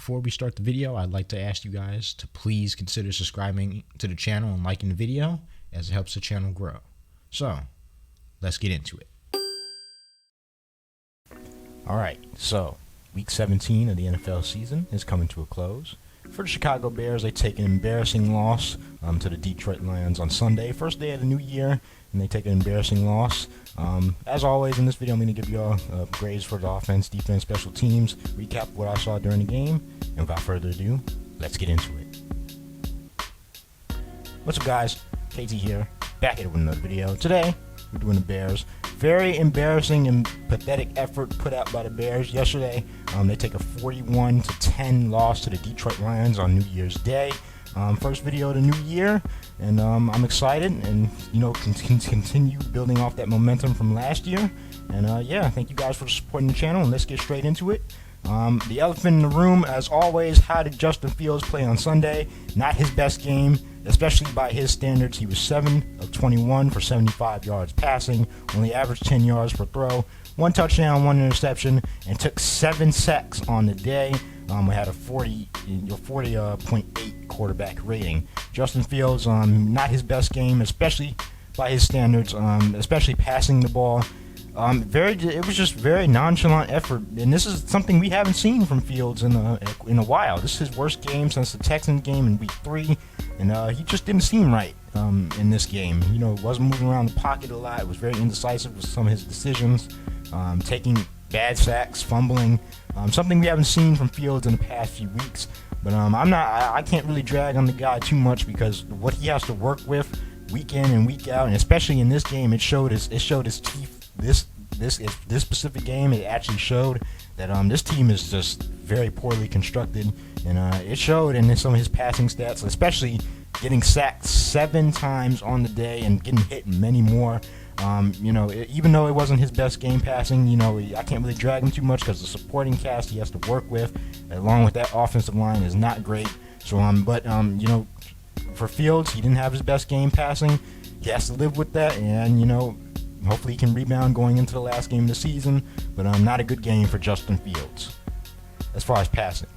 before we start the video, I'd like to ask you guys to please consider subscribing to the channel and liking the video, as it helps the channel grow. So, let's get into it. Alright, so week 17 of the NFL season is coming to a close. For the Chicago Bears, they take an embarrassing loss to the Detroit Lions on Sunday, first day of the new year, and they take an embarrassing loss. As always, in this video, I'm going to give you all grades for the offense, defense, special teams, recap what I saw during the game, and without further ado, let's get into it. What's up, guys? KT here, back at it with another video. Today, we're doing the Bears. Very embarrassing and pathetic effort put out by the Bears yesterday. They take a 41-10 loss to the Detroit Lions on New Year's Day. First video of the new year, and I'm excited, and continue building off that momentum from last year. And yeah, thank you guys for supporting the channel, and let's get straight into it. The elephant in the room, as always, how did Justin Fields play on Sunday? Not his best game, especially by his standards. He was 7 of 21 for 75 yards passing, only averaged 10 yards per throw, 1 touchdown, 1 interception, and took 7 sacks on the day. We had a 40.8 quarterback rating. Justin Fields, not his best game, especially by his standards, especially passing the ball. It was just very nonchalant effort, and this is something we haven't seen from Fields in a while. This is his worst game since the Texans game in Week 3, and he just didn't seem right in this game. Wasn't moving around the pocket a lot. It was very indecisive with some of his decisions, taking bad sacks, fumbling, something we haven't seen from Fields in the past few weeks. But I can't really drag on the guy too much, because what he has to work with week in and week out, and especially in this game, it showed his teeth. This specific game, it actually showed that this team is just very poorly constructed, and it showed in some of his passing stats, especially getting sacked 7 times on the day and getting hit many more. Even though it wasn't his best game passing, I can't really drag him too much, because the supporting cast he has to work with, along with that offensive line, is not great. So, for Fields, he didn't have his best game passing. He has to live with that, and hopefully he can rebound going into the last game of the season. But not a good game for Justin Fields as far as passing.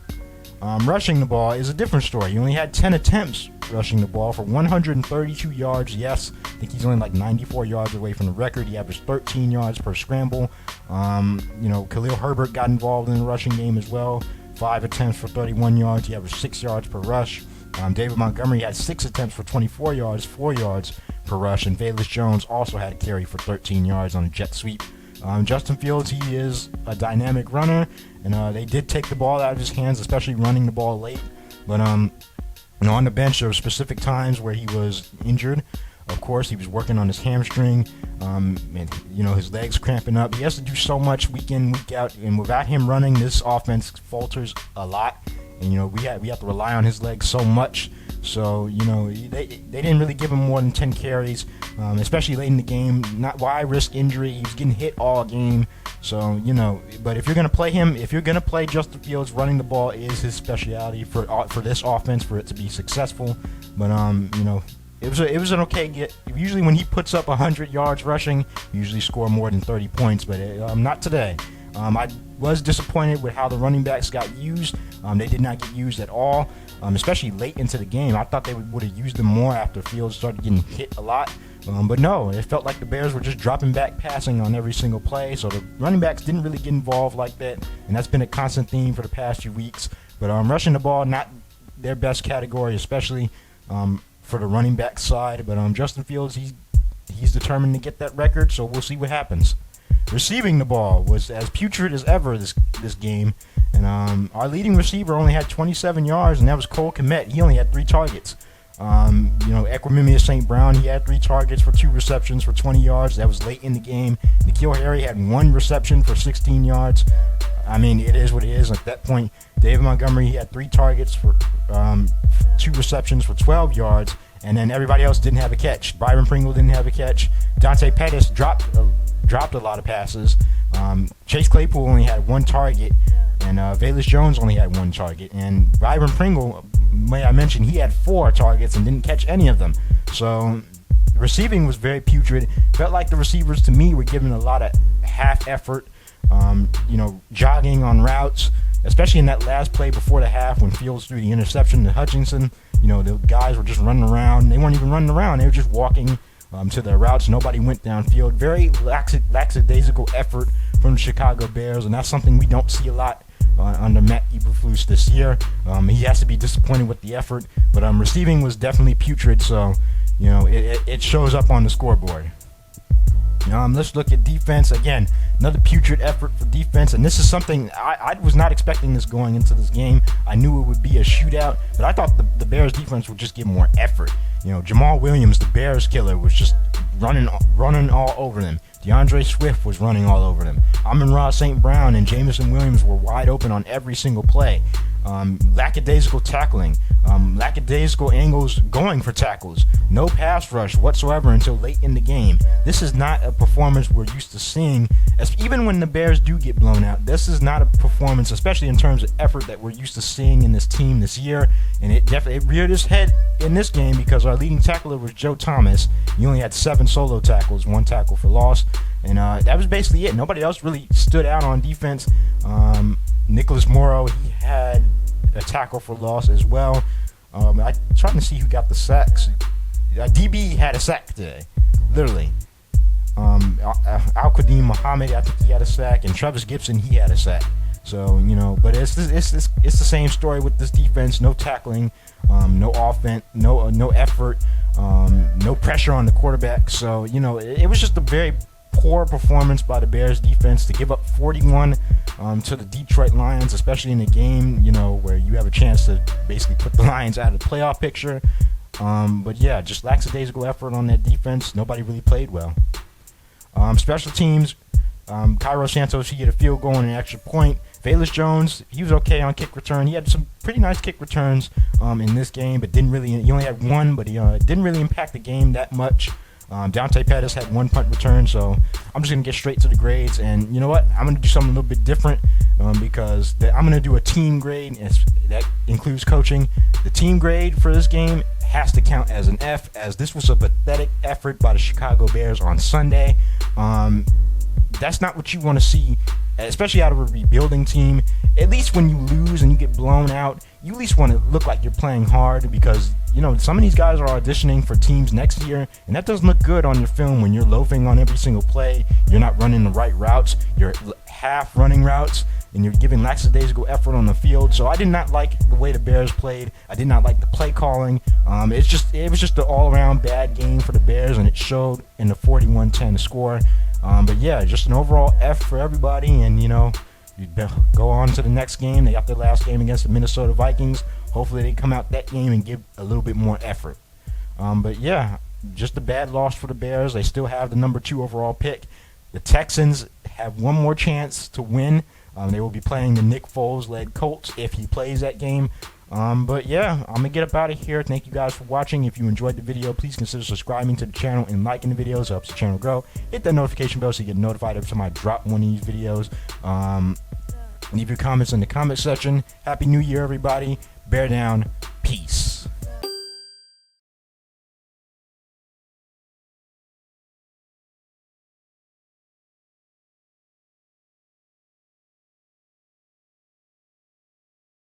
Rushing the ball is a different story. He only had 10 attempts rushing the ball for 132 yards. Yes, I think he's only like 94 yards away from the record. He averaged 13 yards per scramble. Khalil Herbert got involved in the rushing game as well. 5 attempts for 31 yards. He averaged 6 yards per rush. David Montgomery had 6 attempts for 24 yards, 4 yards per rush, and Velus Jones also had a carry for 13 yards on a jet sweep. Justin Fields, he is a dynamic runner, and they did take the ball out of his hands, especially running the ball late. But on the bench, there were specific times where he was injured. Of course, he was working on his hamstring, and his legs cramping up. He has to do so much week in, week out, and without him running, this offense falters a lot. And we have to rely on his legs so much. So they didn't really give him more than 10 carries, especially late in the game. Why risk injury? He was getting hit all game. So but if you're gonna play him, if you're gonna play Justin Fields, running the ball is his specialty for this offense, for it to be successful. But it was an okay get. Usually when he puts up 100 yards rushing, he usually score more than 30 points. But not today. I was disappointed with how the running backs got used. They did not get used at all, especially late into the game. I thought they would have used them more after Fields started getting hit a lot. But no, it felt like the Bears were just dropping back passing on every single play. So the running backs didn't really get involved like that, and that's been a constant theme for the past few weeks. But rushing the ball, not their best category, especially for the running back side. But Justin Fields, he's determined to get that record, so we'll see what happens. Receiving the ball was as putrid as ever this game, and our leading receiver only had 27 yards, and that was Cole Kmet. He only had 3 targets. Equanimous St. Brown, he had 3 targets for 2 receptions for 20 yards. That was late in the game. N'Keal Harry had 1 reception for 16 yards. I mean, it is what it is. At that point, David Montgomery, he had 3 targets for 2 receptions for 12 yards, and then everybody else didn't have a catch. Byron Pringle didn't have a catch. Dante Pettis dropped a lot of passes. Chase Claypool only had 1 target, and Velus Jones only had 1 target. And Byron Pringle, may I mention, he had 4 targets and didn't catch any of them. So receiving was very putrid. Felt like the receivers, to me, were giving a lot of half effort, jogging on routes, especially in that last play before the half when Fields threw the interception to Hutchinson. The guys were just running around. They weren't even running around. They were just walking to their routes. Nobody went downfield. Very lackadaisical effort from the Chicago Bears, and that's something we don't see a lot under Matt Eberflus this year. He has to be disappointed with the effort, but receiving was definitely putrid, so it shows up on the scoreboard. Let's look at defense. Again, another putrid effort for defense, and this is something I was not expecting this going into this game. I knew it would be a shootout, but I thought the Bears defense would just give more effort. Jamal Williams, the Bears killer, was just running all over them. DeAndre Swift was running all over them. Amon-Ra St. Brown and Jameson Williams were wide open on every single play. Lackadaisical tackling, lackadaisical angles going for tackles, no pass rush whatsoever until late in the game. This is not a performance we're used to seeing, even when the Bears do get blown out. This is not a performance, especially in terms of effort, that we're used to seeing in this team this year, and it reared its head in this game because our leading tackler was Joe Thomas. He only had 7 solo tackles, 1 tackle for loss, and that was basically it. Nobody else really stood out on defense. Nicholas Morrow, he had a tackle for loss as well. I'm trying to see who got the sacks. DB had a sack today, literally. Al-Qadim Muhammad, I think he had a sack, and Travis Gibson, he had a sack. So but it's the same story with this defense. No tackling, no offense, no effort, no pressure on the quarterback. So it was just a very poor performance by the Bears defense to give up 41 to the Detroit Lions, especially in a game where you have a chance to basically put the Lions out of the playoff picture. But yeah, just lackadaisical effort on that defense. Nobody really played well. Special teams, Cairo Santos, he hit a field goal and an extra point. Velus Jones, he was okay on kick return. He had some pretty nice kick returns in this game, but he only had 1, but he didn't really impact the game that much. Dante Pettis had 1 punt return, so I'm just going to get straight to the grades. And you know what? I'm going to do something a little bit different because I'm going to do a team grade that includes coaching. The team grade for this game has to count as an F, as this was a pathetic effort by the Chicago Bears on Sunday. That's not what you want to see, especially out of a rebuilding team. At least when you lose and you get blown out, you at least want to look like you're playing hard, because some of these guys are auditioning for teams next year, and that doesn't look good on your film when you're loafing on every single play. You're not running the right routes. You're half running routes, and you're giving lackadaisical effort on the field. So I did not like the way the Bears played. I did not like the play calling. It was just an all-around bad game for the Bears, and it showed in the 41-10 score. But yeah, just an overall F for everybody, and you go on to the next game. They got their last game against the Minnesota Vikings. Hopefully they come out that game and give a little bit more effort. But yeah, just a bad loss for the Bears. They still have the number 2 overall pick. The Texans have one more chance to win. They will be playing the Nick Foles-led Colts if he plays that game. But yeah, I'm going to get up out of here. Thank you guys for watching. If you enjoyed the video, please consider subscribing to the channel and liking the videos. It helps the channel grow. Hit that notification bell so you get notified every time I drop one of these videos. Leave your comments in the comment section. Happy New Year, everybody. Bear down. Peace.